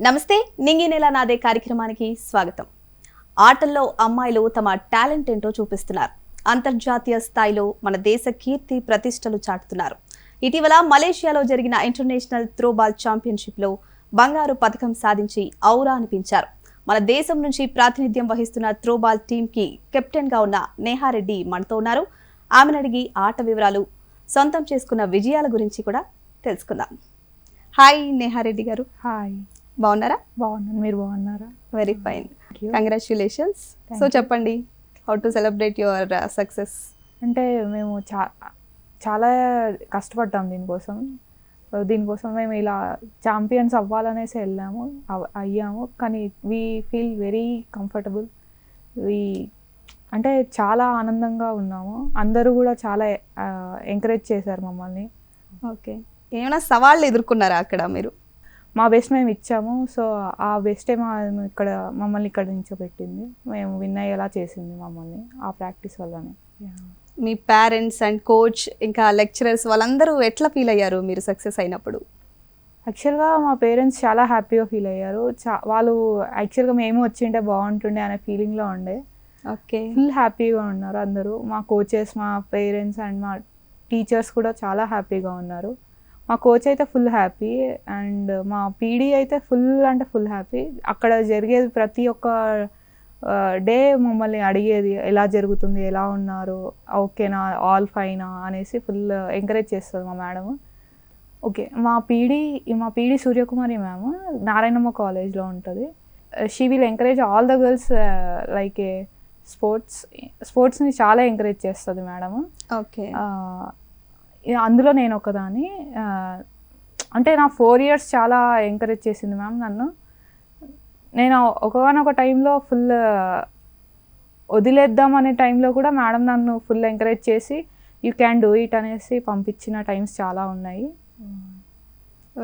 నమస్తే నింగి నెల నాదే కార్యక్రమానికి స్వాగతం. ఆటల్లో అమ్మాయిలు తమ టాలెంట్ ఏంటో చూపిస్తున్నారు. అంతర్జాతీయ స్థాయిలో మన దేశ కీర్తి ప్రతిష్టలు చాటుతున్నారు. ఇటీవల మలేషియాలో జరిగిన ఇంటర్నేషనల్ త్రోబాల్ ఛాంపియన్షిప్లో బంగారు పథకం సాధించి ఔరా అనిపించారు. మన దేశం నుంచి ప్రాతినిధ్యం వహిస్తున్న త్రోబాల్ టీంకి కెప్టెన్గా ఉన్న నేహారెడ్డి మనతో ఉన్నారు. ఆమెను అడిగి ఆట వివరాలు, సొంతం చేసుకున్న విజయాల గురించి కూడా తెలుసుకుందాం. హాయ్ నేహారెడ్డి గారు. హాయ్, బాగున్నారా? బాగున్నాను, మీరు బాగున్నారా? Very fine, congratulations. సో చెప్పండి, how to celebrate your success? అంటే మేము చాలా కష్టపడ్డాం దీనికోసం మేము ఇలా ఛాంపియన్స్ అవ్వాలనేసి అయ్యాము. కానీ వీ ఫీల్ వెరీ కంఫర్టబుల్. అంటే చాలా ఆనందంగా ఉన్నాము. అందరూ కూడా చాలా ఎంకరేజ్ చేశారు మమ్మల్ని. ఓకే, ఏమైనా సవాళ్ళు ఎదుర్కొన్నారా అక్కడ మీరు? మా బెస్ట్ మేము ఇచ్చాము. సో ఆ బెస్టే మమ్మల్ని ఇక్కడ నిల్చోబెట్టింది, మేము విన్ అయ్యేలా చేసింది మమ్మల్ని ఆ ప్రాక్టీస్ వల్లనే. మీ పేరెంట్స్ అండ్ కోచ్ ఇంకా లెక్చరర్స్ వాళ్ళందరూ ఎట్లా ఫీల్ అయ్యారు మీరు సక్సెస్ అయినప్పుడు? యాక్చువల్గా మా పేరెంట్స్ చాలా హ్యాపీగా ఫీల్ అయ్యారు. వాళ్ళు యాక్చువల్గా మేము వచ్చింటే బాగుంటుండే అనే ఫీలింగ్లో ఉండే. ఓకే, ఫుల్ హ్యాపీగా ఉన్నారు అందరూ. మా కోచెస్, మా పేరెంట్స్ అండ్ మా టీచర్స్ కూడా చాలా హ్యాపీగా ఉన్నారు. మా కోచ్ అయితే ఫుల్ హ్యాపీ అండ్ మా పీడీ అయితే ఫుల్ హ్యాపీ. అక్కడ జరిగేది ప్రతి ఒక్క డే మమ్మల్ని అడిగేది, ఎలా జరుగుతుంది, ఎలా ఉన్నారు, ఓకేనా, ఆల్ ఫైనా అనేసి ఫుల్ ఎంకరేజ్ చేస్తుంది మా మేడం. ఓకే, మా పీడీ సూర్యకుమారి మ్యామ్ నారాయణమ్మ కాలేజ్లో ఉంటుంది. She will encourage all the girls like స్పోర్ట్స్ని చాలా ఎంకరేజ్ చేస్తుంది మేడం. ఓకే, అందులో నేను ఒకదాన్ని. అంటే నా 4 years చాలా ఎంకరేజ్ చేసింది మ్యామ్ నన్ను. నేను ఒకనొక టైంలో ఫుల్ వదిలేద్దాం అనే టైంలో కూడా మేడం నన్ను ఫుల్ ఎంకరేజ్ చేసి యూ క్యాన్ డూ ఇట్ అనేసి పంపించిన టైమ్స్ చాలా ఉన్నాయి.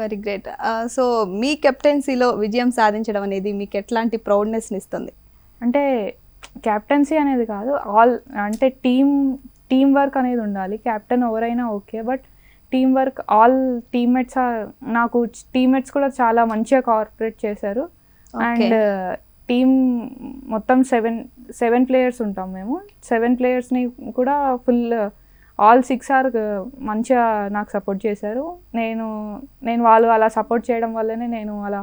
Very great. సో మీ కెప్టెన్సీలో విజయం సాధించడం అనేది మీకు ఎట్లాంటి ప్రౌడ్నెస్ని ఇస్తుంది? అంటే కెప్టెన్సీ అనేది కాదు, అంటే టీమ్ వర్క్ అనేది ఉండాలి. కెప్టెన్ ఎవరైనా okay, but team work, all teammates. నాకు టీమ్మేట్స్ కూడా చాలా మంచిగా కోఆపరేట్ చేశారు. అండ్ టీమ్ మొత్తం సెవెన్ ప్లేయర్స్ ఉంటాం మేము. 7 players-ని కూడా ఫుల్ ఆల్ 6 are మంచిగా నాకు సపోర్ట్ చేశారు. నేను వాళ్ళు అలా సపోర్ట్ చేయడం వల్లనే నేను అలా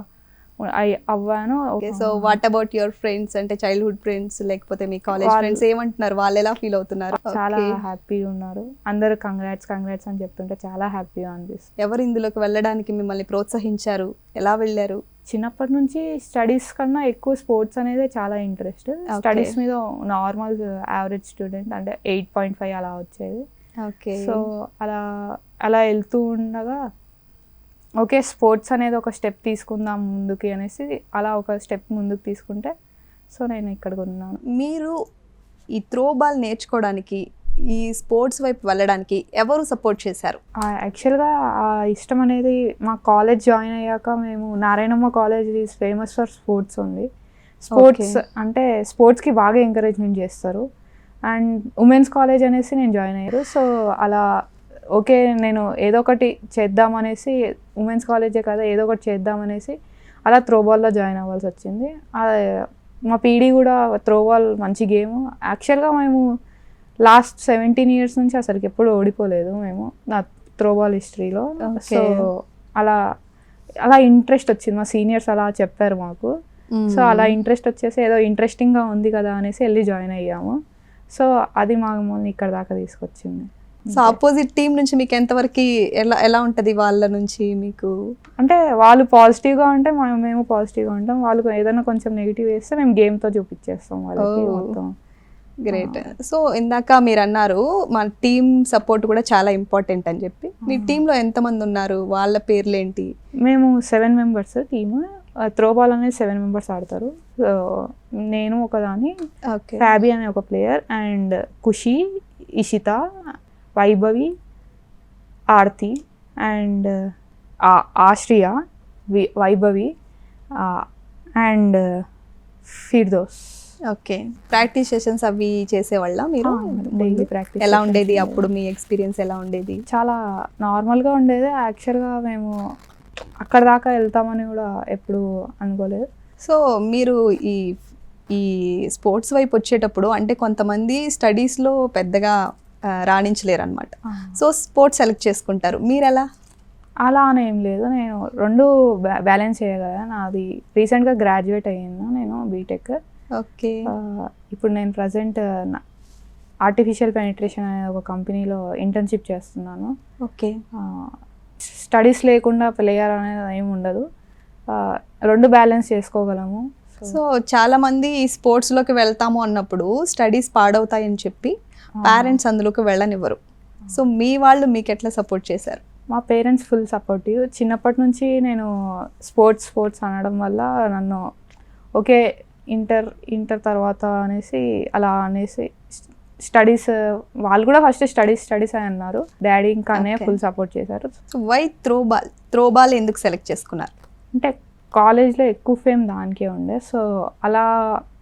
అవ్వాను. So what about your friends, అంటే చైల్డ్హుడ్ ఫ్రెండ్స్ లేకపోతే మీ కాలేజ్ ఫ్రెండ్స్ ఏమంటున్నారు? వాళ్ళు ఎలా ఫీల్ అవుతున్నారు? చాలా హ్యాపీగా ఉన్నారు అందరూ. కంగ్రాట్స్ అని చెప్తుంటే చాలా హ్యాపీగా అనిపిస్తుంది. ఎవరు ఇందులోకి వెళ్ళడానికి మిమ్మల్ని ప్రోత్సహించారు? ఎలా వెళ్ళారు? చిన్నప్పటి నుంచి స్టడీస్ కన్నా ఎక్కువ స్పోర్ట్స్ అనేది చాలా ఇంట్రెస్ట్. స్టడీస్ మీద నార్మల్ యావరేజ్ స్టూడెంట్, అంటే 8.5 అలా వచ్చేది. ఓకే, సో అలా వెళ్తూ ఉండగా ఓకే, స్పోర్ట్స్ అనేది ఒక స్టెప్ తీసుకుందాం ముందుకి అనేసి అలా ఒక స్టెప్ ముందుకు తీసుకుంటే సో నేను ఇక్కడికి ఉన్నాను. మీరు ఈ త్రోబాల్ నేర్చుకోవడానికి, ఈ స్పోర్ట్స్ వైపు వెళ్ళడానికి ఎవరు సపోర్ట్ చేశారు? యాక్చువల్గా ఆ ఇష్టం అనేది మా కాలేజ్ జాయిన్ అయ్యాక, మేము Narayanamma college is famous for sports ఉంది. స్పోర్ట్స్ అంటే స్పోర్ట్స్కి బాగా ఎంకరేజ్మెంట్ చేస్తారు. అండ్ ఉమెన్స్ కాలేజ్ అనేసి నేను జాయిన్ అయ్యారు. సో అలా ఓకే, నేను ఏదో ఒకటి చేద్దామనేసి, ఉమెన్స్ కాలేజే కదా, ఏదో ఒకటి చేద్దామనేసి అలా త్రోబాల్లో జాయిన్ అవ్వాల్సి వచ్చింది. మా పీడీ కూడా త్రోబాల్ మంచి గేమ్. యాక్చువల్గా మేము లాస్ట్ 17 years నుంచి అసలుకి ఎప్పుడు ఓడిపోలేదు మేము నా త్రోబాల్ హిస్టరీలో. సో అలా ఇంట్రెస్ట్ వచ్చింది, మా సీనియర్స్ అలా చెప్పారు మాకు. సో అలా ఇంట్రెస్ట్ వచ్చేసి ఏదో ఇంట్రెస్టింగ్గా ఉంది కదా అనేసి వెళ్ళి జాయిన్ అయ్యాము. సో అది మమ్మల్ని ఇక్కడ దాకా తీసుకొచ్చింది. సో ఆపోజిట్ టీం నుంచి మీకు ఎంతవరకు ఎలా ఉంటుంది వాళ్ళ నుంచి మీకు? అంటే వాళ్ళు పాజిటివ్గా ఉంటే మేము పాజిటివ్గా ఉంటాం. వాళ్ళకు ఏదైనా కొంచెం నెగిటివ్ వేస్తే మేము గేమ్తో చూపించేస్తాం వాళ్ళకి మొత్తం. గ్రేట్. సో ఇందాక మీరు అన్నారు మన టీమ్ సపోర్ట్ కూడా చాలా ఇంపార్టెంట్ అని చెప్పి, మీ టీంలో ఎంతమంది ఉన్నారు, వాళ్ళ పేర్లు ఏంటి? మేము 7 members టీమ్. త్రోబాల్ అనేది 7 members ఆడతారు. నేను ఒకదాన్ని, ఫ్యాబీ అనే ఒక player, and Khushi, Ishita, Vaibhavi, Aarti and Ashriya, Vaibhavi and Firdous. Okay, practice sessions అవి చేసేవాళ్ళ మీరు? Daily practice. ఎలా ఉండేది అప్పుడు మీ ఎక్స్పీరియన్స్? ఎలా ఉండేది? చాలా నార్మల్గా ఉండేది. యాక్చువల్గా మేము అక్కడ దాకా వెళ్తామని కూడా ఎప్పుడు అనుకోలేదు. సో మీరు ఈ ఈ స్పోర్ట్స్ వైపు వచ్చేటప్పుడు అంటే కొంతమంది స్టడీస్లో పెద్దగా రాణించలేరు అనమాట. సో స్పోర్ట్స్ సెలెక్ట్ చేసుకుంటారు, మీరు ఎలా? అలా అని ఏం లేదు, నేను రెండు బ్యాలెన్స్ చేయగలను. నాది రీసెంట్గా గ్రాడ్యుయేట్ అయ్యాను నేను బీటెక్. ఓకే. ఇప్పుడు నేను ప్రజెంట్ ఆర్టిఫిషియల్ పెనిట్రేషన్ అనే ఒక కంపెనీలో ఇంటర్న్షిప్ చేస్తున్నాను. ఓకే. స్టడీస్ లేకుండా ప్లేయర్ అనేది ఏమి ఉండదు, రెండు బ్యాలెన్స్ చేసుకోగలము. సో చాలా మంది ఈ స్పోర్ట్స్లోకి వెళ్తాము అన్నప్పుడు స్టడీస్ పాడవుతాయని చెప్పి పేరెంట్స్ అందులోకి వెళ్ళనివ్వరు. సో మీ వాళ్ళు మీకు ఎట్లా సపోర్ట్ చేశారు? మా పేరెంట్స్ ఫుల్ సపోర్టివ్. చిన్నప్పటి నుంచి నేను స్పోర్ట్స్ అనడం వల్ల నన్ను ఓకే ఇంటర్ తర్వాత అనేసి అలా అనేసి స్టడీస్, వాళ్ళు కూడా ఫస్ట్ స్టడీస్ అని అన్నారు. డాడీ ఇంకా అన్నయ్య ఫుల్ సపోర్ట్ చేశారు. సో వై త్రోబాల్ ఎందుకు సెలెక్ట్ చేసుకున్నారు? అంటే కాలేజ్లో ఎక్కువ ఫేమ్ దానికే ఉండే, సో అలా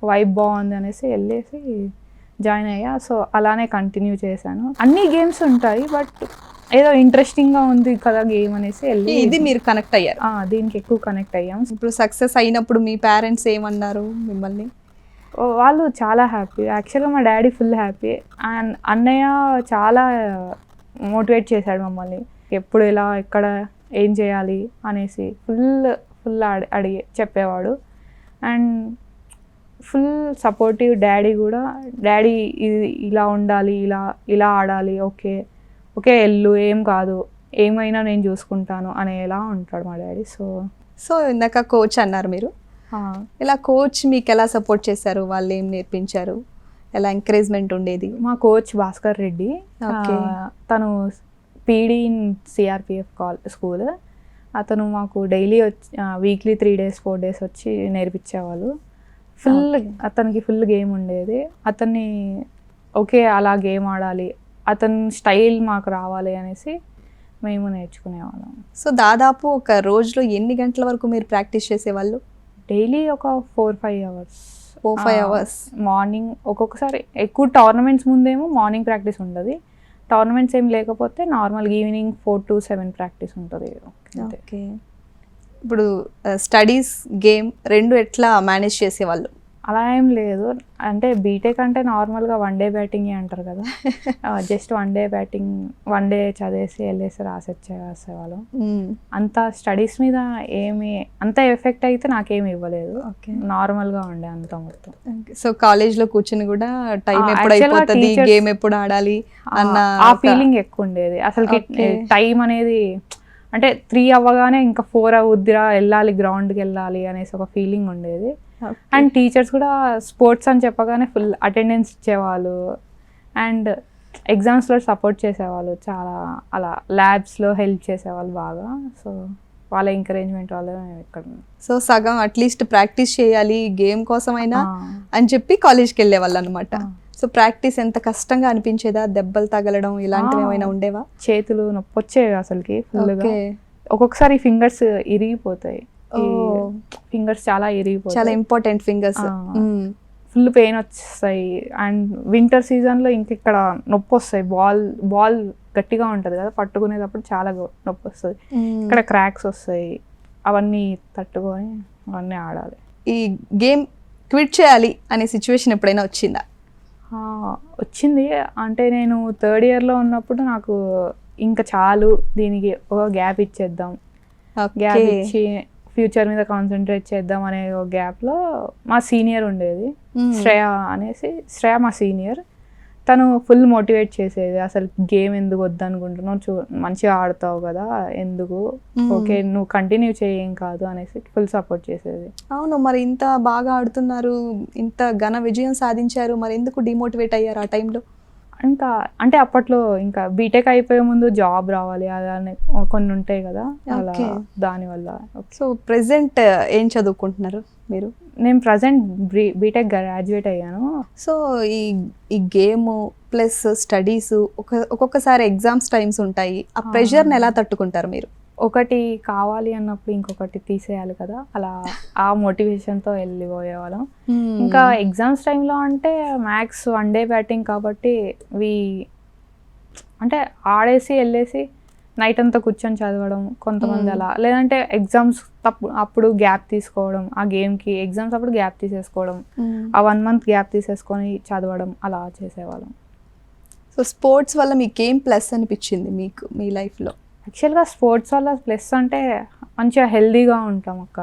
వైబ్ బాగుంది అనేసి వెళ్ళేసి జాయిన్ అయ్యా. సో అలానే కంటిన్యూ చేశాను. అన్ని గేమ్స్ ఉంటాయి బట్ ఏదో ఇంట్రెస్టింగ్గా ఉంది కదా గేమ్ అనేసి వెళ్ళి ఇది మీరు కనెక్ట్ అయ్యారు. దీనికి ఎక్కువ కనెక్ట్ అయ్యాం. ఇప్పుడు సక్సెస్ అయినప్పుడు మీ పేరెంట్స్ ఏమన్నారు మిమ్మల్ని? వాళ్ళు చాలా హ్యాపీ. యాక్చువల్గా మా డాడీ ఫుల్ హ్యాపీ అండ్ అన్నయ్య చాలా మోటివేట్ చేశాడు మమ్మల్ని. ఎప్పుడు ఎలా ఎక్కడ ఏం చేయాలి అనేసి ఫుల్ అడిగి చెప్పేవాడు. అండ్ ఫుల్ సపోర్టివ్ డాడీ కూడా. డాడీ ఇది ఇలా ఉండాలి, ఇలా ఆడాలి, ఓకే వెళ్ళు, ఏం కాదు, ఏమైనా నేను చూసుకుంటాను అనేలా ఉంటాడు మా డాడీ. సో ఇందాక కోచ్ అన్నారు మీరు, ఇలా కోచ్ మీకు ఎలా సపోర్ట్ చేశారు? వాళ్ళు ఏం నేర్పించారు? ఎలా ఎంకరేజ్మెంట్ ఉండేది? మా కోచ్ భాస్కర్ రెడ్డి, తను పీడీ ఇన్ సిఆర్పిఎఫ్ స్కూల్. అతను మాకు డైలీ వీక్లీ 3 days 4 days వచ్చి నేర్పించేవాళ్ళు. అతనికి ఫుల్ గేమ్ ఉండేది. అతన్ని అలా గేమ్ ఆడాలి, అతని స్టైల్ మాకు రావాలి అనేసి మేము నేర్చుకునేవాళ్ళం. సో దాదాపు ఒక రోజులో ఎన్ని గంటల వరకు మీరు ప్రాక్టీస్ చేసేవాళ్ళు? డైలీ ఒక 4-5 hours. 4-5 hours morning. ఒక్కొక్కసారి ఎక్కువ టోర్నమెంట్స్ ముందేమో మార్నింగ్ ప్రాక్టీస్ ఉంటుంది, టోర్నమెంట్స్ ఏం లేకపోతే నార్మల్ ఈవినింగ్ 4 to 7 ప్రాక్టీస్ ఉంటుంది. ఓకే. ఇప్పుడు స్టడీస్ గేమ్ రెండు ఎట్లా మేనేజ్ చేసేవాళ్ళు? అలా ఏం లేదు, అంటే బీటెక్ అంటే నార్మల్గా 1 day బ్యాటింగే అంటారు కదా. జస్ట్ 1 day బ్యాటింగ్, 1 day చదివేసి వెళ్ళేసి రాసేవాళ్ళం. అంత స్టడీస్ మీద అంత ఎఫెక్ట్ అయితే నాకేమి ఇవ్వలేదు. నార్మల్గా ఉండే అంత మొత్తం. సో కాలేజ్లో కూర్చుని కూడా టైం ఎప్పుడు అయిపోతుంది, గేమ్ ఎప్పుడు ఆడాలి అన్న ఆ ఫీలింగ్ ఎక్కువ ఉండేది. అసలు టైం అనేది అంటే 3 అవ్వగానే ఇంకా 4 అవుద్దిరా, వెళ్ళాలి గ్రౌండ్కి వెళ్ళాలి అనేసి ఒక ఫీలింగ్ ఉండేది. అండ్ టీచర్స్ కూడా స్పోర్ట్స్ అని చెప్పగానే ఫుల్ అటెండెన్స్ ఇచ్చేవాళ్ళు అండ్ ఎగ్జామ్స్లో సపోర్ట్ చేసేవాళ్ళు చాలా. అలా ల్యాబ్స్లో హెల్ప్ చేసేవాళ్ళు బాగా. సో వాళ్ళ ఎంకరేజ్మెంట్ వల్ల ఇక్కడ. సో సగం అట్లీస్ట్ ప్రాక్టీస్ చేయాలి గేమ్ కోసమైనా అని చెప్పి కాలేజ్కి వెళ్ళేవాళ్ళు అనమాట. సో ప్రాక్టీస్ ఎంత కష్టంగా అనిపించేదా? దెబ్బలు తగలడం ఇలాంటివి ఏమైనా ఉండేవా? చేతులు నొప్పి వచ్చేవి అసలుకి ఫుల్గా. ఒక్కొక్కసారి ఫింగర్స్ ఇరిగిపోతాయి, ఫింగర్స్ చాలా ఇరిగిపోతాయి. చాలా ఇంపార్టెంట్ ఫింగర్స్. ఫుల్ పెయిన్ వచ్చేస్తాయి. అండ్ వింటర్ సీజన్లో ఇక్కడ నొప్పి వస్తాయి. బాల్ గట్టిగా ఉంటుంది కదా, పట్టుకునేటప్పుడు చాలా నొప్పి వస్తుంది. ఇక్కడ క్రాక్స్ వస్తాయి, అవన్నీ తట్టుకొని అవన్నీ ఆడాలి. ఈ గేమ్ క్విట్ చేయాలి అనే సిచ్యువేషన్ ఎప్పుడైనా వచ్చిందా? వచ్చింది. అంటే నేను 3rd yearలో ఉన్నప్పుడు నాకు ఇంకా చాలు, దీనికి ఒక గ్యాప్ ఇచ్చేద్దాం, గ్యాప్ ఇచ్చి ఫ్యూచర్ మీద కాన్సన్ట్రేట్ చేద్దాం అనే ఒక గ్యాప్లో మా సీనియర్ ఉండేది శ్రేయ మా సీనియర్. తను ఫుల్ మోటివేట్ చేసేది. అసలు గేమ్ ఎందుకు వద్దనుకుంటున్నావు, మంచిగా ఆడతావు కదా, ఎందుకు, ఓకే నువ్వు కంటిన్యూ చేయం కాదు అనేసి ఫుల్ సపోర్ట్ చేసేది. అవును, మరి ఇంత బాగా ఆడుతున్నారు, ఇంత ఘన విజయం సాధించారు, మరి ఎందుకు డిమోటివేట్ అయ్యారు ఆ టైంలో? ఇంకా అంటే అప్పట్లో ఇంకా బీటెక్ అయిపోయే ముందు జాబ్ రావాలి అలానే కొన్ని ఉంటాయి కదా, అలా దానివల్ల. సో ప్రెసెంట్ ఏం చదువుకుంటున్నారు మీరు? నేను ప్రజెంట్ బీటెక్ గ్రాడ్యుయేట్ అయ్యాను. సో ఈ గేమ్ ప్లస్ స్టడీస్ ఒక్కొక్కసారి ఎగ్జామ్స్ టైమ్స్ ఉంటాయి, ఆ ప్రెషర్ని ఎలా తట్టుకుంటారు మీరు? ఒకటి కావాలి అన్నప్పుడు ఇంకొకటి తీసేయాలి కదా, అలా ఆ మోటివేషన్తో వెళ్ళిపోయేవాళ్ళం. ఇంకా ఎగ్జామ్స్ టైంలో అంటే మ్యాథ్స్ 1 day బ్యాటింగ్ కాబట్టి అంటే ఆడేసి వెళ్ళేసి నైట్ అంతా కూర్చొని చదవడం కొంతమంది అలా, లేదంటే ఎగ్జామ్స్ అప్పుడు గ్యాప్ తీసుకోవడం, ఆ గేమ్కి ఎగ్జామ్స్ అప్పుడు గ్యాప్ తీసేసుకోవడం, ఆ 1 month గ్యాప్ తీసేసుకొని చదవడం అలా చేసేవాళ్ళం. సో స్పోర్ట్స్ వల్ల మీకేం ప్లస్ అనిపించింది మీకు మీ లైఫ్లో? యాక్చువల్గా స్పోర్ట్స్ వల్ల ప్లస్ అంటే మంచిగా హెల్దీగా ఉంటాం అక్క,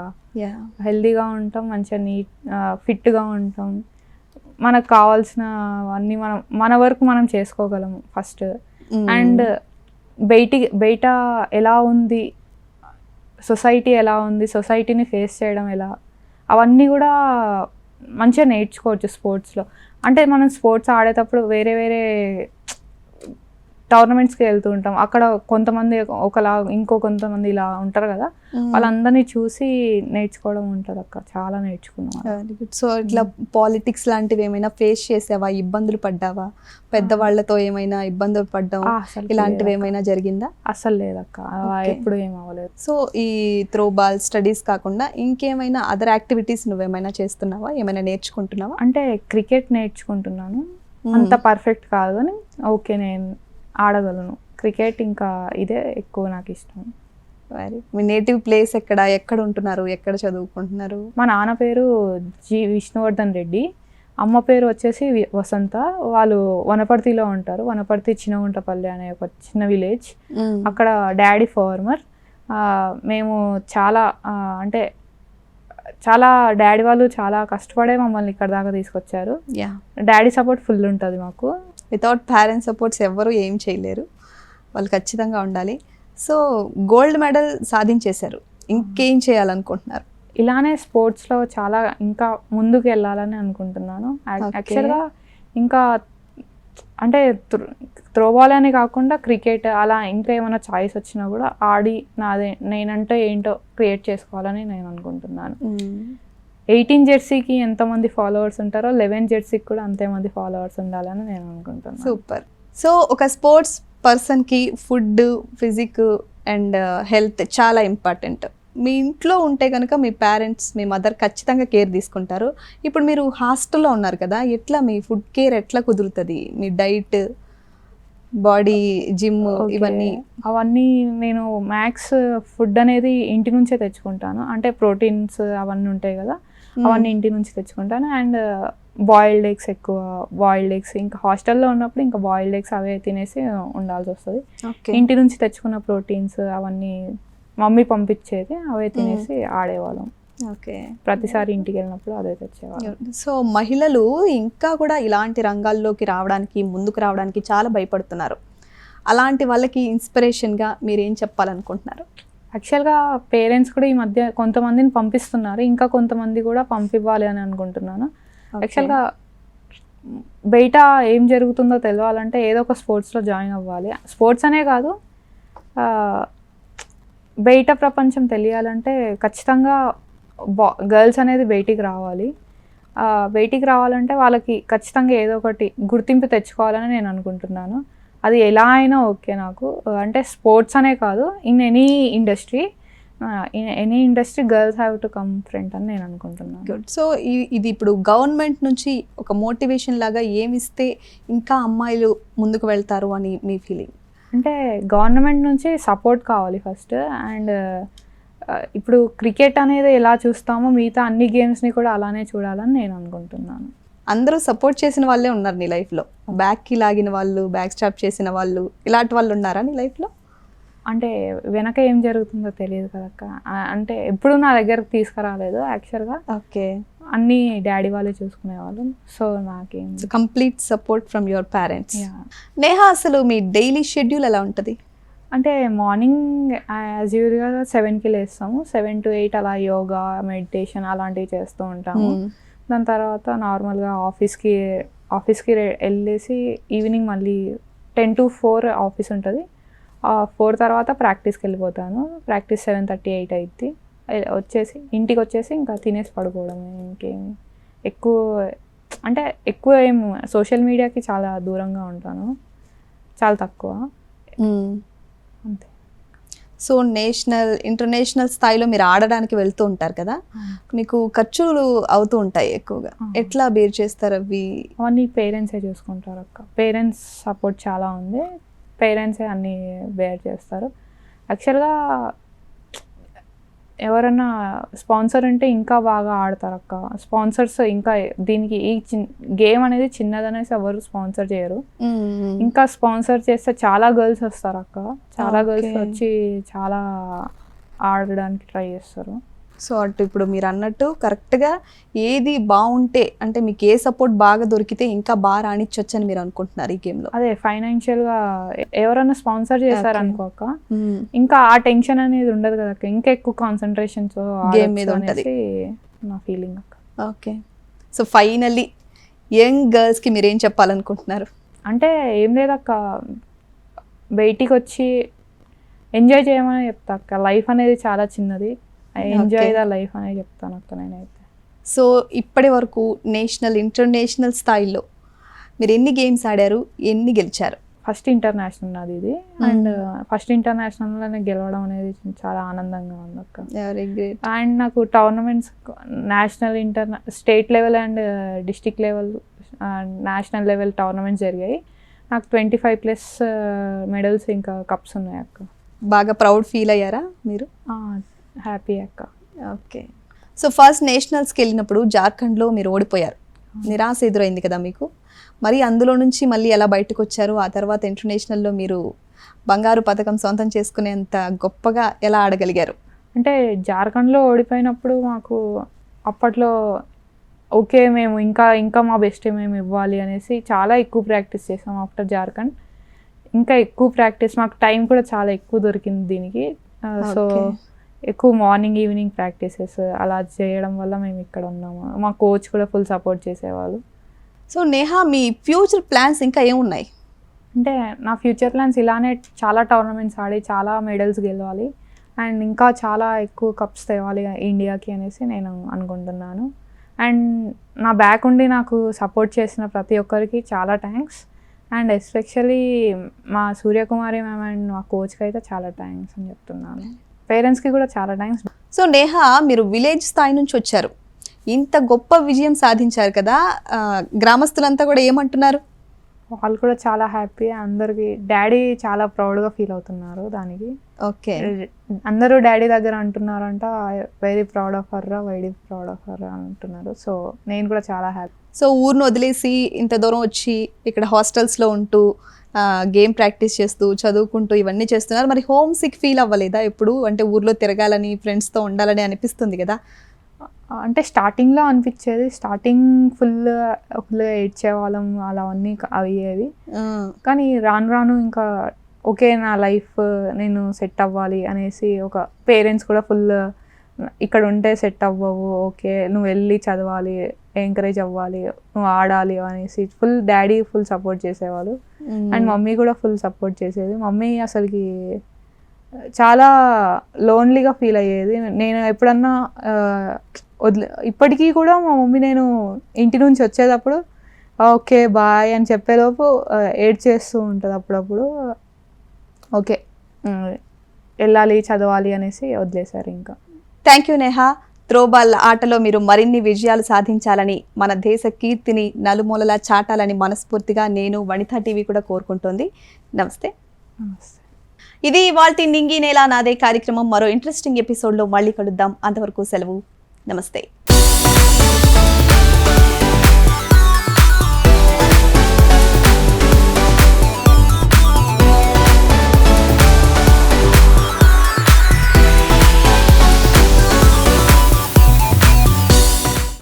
హెల్దీగా ఉంటాం, మంచిగా ఫిట్గా ఉంటాం, మనకు కావాల్సినవన్నీ మన వరకు మనం చేసుకోగలము ఫస్ట్. అండ్ బయట ఎలా ఉంది, సొసైటీ ఎలా ఉంది, సొసైటీని ఫేస్ చేయడం ఎలా, అవన్నీ కూడా మంచిగా నేర్చుకోవచ్చు స్పోర్ట్స్లో. అంటే మనం స్పోర్ట్స్ ఆడేటప్పుడు వేరే వేరే టోర్నమెంట్స్కి వెళ్తూ ఉంటాం, అక్కడ కొంతమంది ఒకలా ఇంకో కొంతమంది ఇలా ఉంటారు కదా, వాళ్ళందరినీ చూసి నేర్చుకోవడం ఉంటుంది అక్క, చాలా నేర్చుకున్నాం. Very good. సో ఇట్లా పాలిటిక్స్ లాంటివి ఏమైనా ఫేస్ చేసావా, ఇబ్బందులు పడ్డావా, పెద్దవాళ్ళతో ఏమైనా ఇబ్బందులు పడ్డావా, ఇలాంటివి ఏమైనా జరిగిందా? అసలు లేదక్క, ఎప్పుడు ఏం అవ్వలేదు. సో ఈ త్రో బాల్ స్టడీస్ కాకుండా ఇంకేమైనా అదర్ యాక్టివిటీస్ నువ్వేమైనా చేస్తున్నావా, ఏమైనా నేర్చుకుంటున్నావా? అంటే క్రికెట్ నేర్చుకుంటున్నాను, అంత పర్ఫెక్ట్ కాదు కానీ ఓకే నేను ఆడగలను క్రికెట్, ఇంకా ఇదే ఎక్కువ నాకు ఇష్టం. మీ నేటివ్ ప్లేస్ ఎక్కడ ఉంటున్నారు, ఎక్కడ చదువుకుంటున్నారు? మా నాన్న పేరు జి విష్ణువర్ధన్ రెడ్డి, అమ్మ పేరు వచ్చేసి వసంత. వాళ్ళు వనపర్తిలో ఉంటారు, వనపర్తి చిన్నగుంటపల్లి అనే ఒక చిన్న విలేజ్, అక్కడ డాడీ ఫార్మర్. మేము చాలా అంటే చాలా డాడీ వాళ్ళు చాలా కష్టపడే మమ్మల్ని ఇక్కడ దాకా తీసుకొచ్చారు. డాడీ సపోర్ట్ ఫుల్ ఉంటుంది మాకు. వితౌట్ పేరెంట్స్ సపోర్ట్స్ ఎవ్వరూ ఏం చేయలేరు, వాళ్ళు ఖచ్చితంగా ఉండాలి. సో గోల్డ్ మెడల్ సాధించేశారు, ఇంకేం చేయాలనుకుంటున్నారు? ఇలానే స్పోర్ట్స్లో చాలా ఇంకా ముందుకు వెళ్ళాలని అనుకుంటున్నాను. యాక్చువల్గా ఇంకా అంటే త్రోబాల్ అని కాకుండా క్రికెట్ అలా ఇంకా ఏమైనా చాయిస్ వచ్చినా కూడా ఆడి నేనంటే ఏంటో క్రియేట్ చేసుకోవాలని నేను అనుకుంటున్నాను. 18 జెర్సీకి ఎంతమంది ఫాలోవర్స్ ఉంటారో 11 జెర్సీకి కూడా అంతేమంది ఫాలోవర్స్ ఉండాలని నేను అనుకుంటున్నాను. సూపర్. సో ఒక స్పోర్ట్స్ పర్సన్కి ఫుడ్, ఫిజిక్ అండ్ హెల్త్ చాలా ఇంపార్టెంట్. మీ ఇంట్లో ఉంటే కనుక మీ పేరెంట్స్, మీ మదర్ ఖచ్చితంగా కేర్ తీసుకుంటారు. ఇప్పుడు మీరు హాస్టల్లో ఉన్నారు కదా, ఎట్లా మీ ఫుడ్ కేర్ ఎట్లా కుదురుతుంది? మీ డైట్, బాడీ, జిమ్ ఇవన్నీ? అవన్నీ నేను మ్యాక్స్ ఫుడ్ అనేది ఇంటి నుంచే తెచ్చుకుంటాను. అంటే ప్రోటీన్స్ అవన్నీ ఉంటాయి కదా, అవన్నీ ఇంటి నుంచి తెచ్చుకుంటాను. అండ్ బాయిల్డ్ ఎగ్స్, ఎక్కువ బాయిల్డ్ ఎగ్స్, ఇంకా హాస్టల్లో ఉన్నప్పుడు ఇంకా బాయిల్డ్ ఎగ్స్ అవే తినేసి ఉండాల్సి వస్తుంది. ఇంటి నుంచి తెచ్చుకున్న ప్రోటీన్స్ అవన్నీ మమ్మీ పంపించేది, అవే తినేసి ఆడేవాళ్ళం. ఓకే, ప్రతిసారి ఇంటికి వెళ్ళినప్పుడు అదే తెచ్చేవాళ్ళం. సో మహిళలు ఇంకా కూడా ఇలాంటి రంగాల్లోకి రావడానికి, ముందుకు రావడానికి చాలా భయపడుతున్నారు. అలాంటి వాళ్ళకి ఇన్స్పిరేషన్గా మీరు ఏం చెప్పాలనుకుంటున్నారు? యాక్చువల్గా పేరెంట్స్ కూడా ఈ మధ్య కొంతమందిని పంపిస్తున్నారు, ఇంకా కొంతమంది కూడా పంపివ్వాలి అని అనుకుంటున్నాను. యాక్చువల్గా బయట ఏం జరుగుతుందో తెలియాలంటే ఏదో ఒక స్పోర్ట్స్లో జాయిన్ అవ్వాలి. స్పోర్ట్స్ అనే కాదు, బయట ప్రపంచం తెలియాలంటే ఖచ్చితంగా గర్ల్స్ అనేది బయటికి రావాలి. బయటికి రావాలంటే వాళ్ళకి ఖచ్చితంగా ఏదో ఒకటి గుర్తింపు తెచ్చుకోవాలని నేను అనుకుంటున్నాను. అది ఎలా అయినా ఓకే నాకు, అంటే స్పోర్ట్స్ అనే కాదు, in any industry girls have to come front అని నేను అనుకుంటున్నాను. గుడ్. సో ఇది ఇప్పుడు గవర్నమెంట్ నుంచి ఒక మోటివేషన్ లాగా ఏమిస్తే ఇంకా అమ్మాయిలు ముందుకు వెళ్తారు అని మీ ఫీలింగ్? అంటే గవర్నమెంట్ నుంచి సపోర్ట్ కావాలి ఫస్ట్. అండ్ ఇప్పుడు క్రికెట్ అనేది ఎలా చూస్తామో మిగతా అన్ని గేమ్స్ని కూడా అలానే చూడాలని నేను అనుకుంటున్నాను. అందరూ సపోర్ట్ చేసిన వాళ్ళే ఉన్నారు నీ లైఫ్లో? బ్యాక్కి లాగిన వాళ్ళు, బ్యాక్ స్టాప్ చేసిన వాళ్ళు, ఇలాంటి వాళ్ళు ఉన్నారా నీ లైఫ్లో? అంటే వెనక ఏం జరుగుతుందో తెలియదు కదక్క, అంటే ఎప్పుడు నా దగ్గరకు తీసుకురాలేదు యాక్చువల్గా. ఓకే, అన్నీ డాడీ వాళ్ళే చూసుకునేవాళ్ళు. సో నాకేం complete support from your parents. Neha, అసలు మీ డైలీ షెడ్యూల్ ఎలా ఉంటుంది? అంటే మార్నింగ్ యాజ్ యూజువల్ 7కి లేస్తాము, 7 to 8 అలా యోగా, మెడిటేషన్ అలాంటివి చేస్తూ ఉంటాము. దాని తర్వాత నార్మల్గా ఆఫీస్కి వెళ్ళేసి ఈవినింగ్ మళ్ళీ 10 to 4 ఆఫీస్ ఉంటుంది. 4 తర్వాత ప్రాక్టీస్కి వెళ్ళిపోతాను. ప్రాక్టీస్ 7:30, 8 అయింది. ఇంటికి వచ్చేసి ఇంకా తినేసి పడుకోవడమే. ఇంకేమి ఎక్కువ ఏం సోషల్ మీడియాకి చాలా దూరంగా ఉంటాను, చాలా తక్కువ, అంతే. సో నేషనల్, ఇంటర్నేషనల్ స్థాయిలో మీరు ఆడడానికి వెళ్తూ ఉంటారు కదా, మీకు ఖర్చులు అవుతూ ఉంటాయి ఎక్కువగా, ఎట్లా బేర్ చేస్తారు అవి? అవన్నీ పేరెంట్సే చూసుకుంటారు అక్క, పేరెంట్స్ సపోర్ట్ చాలా ఉంది, పేరెంట్సే అన్నీ బేర్ చేస్తారు. యాక్చువల్గా ఎవరన్నా స్పాన్సర్ ఉంటే ఇంకా బాగా ఆడతారు అక్క. స్పాన్సర్స్ ఇంకా దీనికి ఈ గేమ్ అనేది చిన్నదనేసి ఎవరు స్పాన్సర్ చేయరు. ఇంకా స్పాన్సర్ చేస్తే చాలా గర్ల్స్ వస్తారు అక్క. చాలా గర్ల్స్ వచ్చి చాలా ఆడడానికి ట్రై చేస్తారు. సో అటు ఇప్పుడు మీరు అన్నట్టు కరెక్ట్గా ఏది బాగుంటే అంటే మీకు ఏ సపోర్ట్ బాగా దొరికితే ఇంకా బాగా రాణించవచ్చు అని మీరు అనుకుంటున్నారు ఈ గేమ్లో? అదే ఫైనాన్షియల్గా ఎవరైనా స్పాన్సర్ చేశారు అనుకోక ఇంకా ఆ టెన్షన్ అనేది ఉండదు కదా, ఇంకా ఎక్కువ కాన్సన్ట్రేషన్ గేమ్ మీద ఉంటుంది నా ఫీలింగ్ అక్క. ఓకే, సో ఫైనల్లీ యంగ్ గర్ల్స్కి మీరు ఏం చెప్పాలనుకుంటున్నారు? అంటే ఏం లేదక్క, బయటికి వచ్చి ఎంజాయ్ చేయమని చెప్తా అక్క. లైఫ్ అనేది చాలా చిన్నది, ఎంజాయ్ ద లైఫ్ అనేది చెప్తాను అక్క నేనైతే. సో ఇప్పటి వరకు నేషనల్ ఇంటర్నేషనల్ స్థాయిలో మీరు ఎన్ని గేమ్స్ ఆడారు, ఎన్ని గెలిచారు? ఫస్ట్ ఇంటర్నేషనల్ నాది ఇది, అండ్ ఫస్ట్ ఇంటర్నేషనల్లోనే గెలవడం అనేది చాలా ఆనందంగా ఉంది అక్క. Very great. అండ్ నాకు tournaments national state level and district level national level tournaments జరిగాయి. నాకు 25+ మెడల్స్ ఇంకా కప్స్ ఉన్నాయి అక్క. బాగా ప్రౌడ్ ఫీల్ అయ్యారా మీరు? హ్యాపీ అక్క. ఓకే, సో ఫస్ట్ నేషనల్స్కి వెళ్ళినప్పుడు జార్ఖండ్లో మీరు ఓడిపోయారు, నిరాశ ఎదురైంది కదా మీకు. మరి అందులో నుంచి మళ్ళీ ఎలా బయటకు వచ్చారు? ఆ తర్వాత ఇంటర్నేషనల్లో మీరు బంగారు పథకం సొంతం చేసుకునేంత గొప్పగా ఎలా ఆడగలిగారు? అంటే జార్ఖండ్లో ఓడిపోయినప్పుడు మాకు అప్పట్లో ఓకే మేము ఇంకా మా బెస్ట్ మేము ఇవ్వాలి అనేసి చాలా ఎక్కువ ప్రాక్టీస్ చేసాం. ఆఫ్టర్ జార్ఖండ్ ఇంకా ఎక్కువ ప్రాక్టీస్, మాకు టైం కూడా చాలా ఎక్కువ దొరికింది దీనికి. సో ఎక్కువ మార్నింగ్ ఈవినింగ్ ప్రాక్టీసెస్ అలా చేయడం వల్ల మేము ఇక్కడ ఉన్నాము. మా కోచ్ కూడా ఫుల్ సపోర్ట్ చేసేవాళ్ళు. సో నేహా, మీ ఫ్యూచర్ ప్లాన్స్ ఇంకా ఏమున్నాయి? అంటే నా ఫ్యూచర్ ప్లాన్స్ ఇలానే చాలా టోర్నమెంట్స్ ఆడి చాలా మెడల్స్ గెలవాలి అండ్ ఇంకా చాలా ఎక్కువ కప్స్ తేవాలి ఇండియాకి అనేసి నేను అనుకుంటున్నాను. అండ్ నా బ్యాక్ ఉండి నాకు సపోర్ట్ చేసిన ప్రతి ఒక్కరికి చాలా థ్యాంక్స్. అండ్ ఎస్పెషల్లీ మా సూర్యకుమారి మ్యామ్ అండ్ మా కోచ్కి అయితే చాలా థ్యాంక్స్ అని చెప్తున్నాను. పేరెంట్స్కి కూడా చాలా థ్యాంక్స్. సో నేహా, మీరు విలేజ్ స్థాయి నుంచి వచ్చారు, ఇంత గొప్ప విజయం సాధించారు కదా, గ్రామస్తులంతా కూడా ఏమంటున్నారు? వాళ్ళు కూడా చాలా హ్యాపీ. అందరికి డాడీ చాలా ప్రౌడ్గా ఫీల్ అవుతున్నారు దానికి. ఓకే, అందరూ డాడీ దగ్గర అంటున్నారంట వెరీ ప్రౌడ్ ఆఫ్ హర్ అంటున్నారు. సో నేను కూడా చాలా హ్యాపీ. సో ఊరిని వదిలేసి ఇంత దూరం వచ్చి ఇక్కడ హాస్టల్స్లో ఉంటూ గేమ్ ప్రాక్టీస్ చేస్తూ చదువుకుంటూ ఇవన్నీ చేస్తున్నారు. మరి హోమ్ సిక్ ఫీల్ అవ్వలేదా ఎప్పుడు? అంటే ఊర్లో తిరగాలని ఫ్రెండ్స్తో ఉండాలని అనిపిస్తుంది కదా? అంటే స్టార్టింగ్లో అనిపించేది, స్టార్టింగ్ ఫుల్ ఏడ్చేవాళ్ళం అలా అన్నీ అయ్యేవి. కానీ రాను రాను ఇంకా ఓకే నా లైఫ్ నేను సెట్ అవ్వాలి అనేసి ఒక పేరెంట్స్ కూడా ఫుల్ ఇక్కడ ఉంటే సెట్ అవ్వవు, ఓకే నువ్వు వెళ్ళి చదవాలి, ఎంకరేజ్ అవ్వాలి, నువ్వు ఆడాలి అనేసి ఫుల్ డాడీ ఫుల్ సపోర్ట్ చేసేవాళ్ళు. అండ్ మమ్మీ కూడా ఫుల్ సపోర్ట్ చేసేది. మమ్మీ అసలుకి చాలా లోన్లీగా ఫీల్ అయ్యేది. నేను ఎప్పుడన్నా ఇప్పటికీ కూడా మా మమ్మీ నేను ఇంటి నుంచి వచ్చేటప్పుడు ఓకే బాయ్ అని చెప్పేలోపు ఏడ్ చేస్తూ ఉంటుంది అప్పుడప్పుడు. ఓకే వెళ్ళాలి చదవాలి అనేసి వదిలేశారు. ఇంకా థ్యాంక్ యూ నేహా. త్రోబాల్ ఆటలో మీరు మరిన్ని విజయాలు సాధించాలని, మన దేశ కీర్తిని నలుమూలలా చాటాలని మనస్ఫూర్తిగా నేను వనితా టీవీ కూడా కోరుకుంటోంది. నమస్తే. నమస్తే. ఇది ఇవాల్టి నింగి నేల నాదే కార్యక్రమం. మరో ఇంట్రెస్టింగ్ ఎపిసోడ్లో మళ్ళీ కలుద్దాం. అంతవరకు సెలవు. నమస్తే.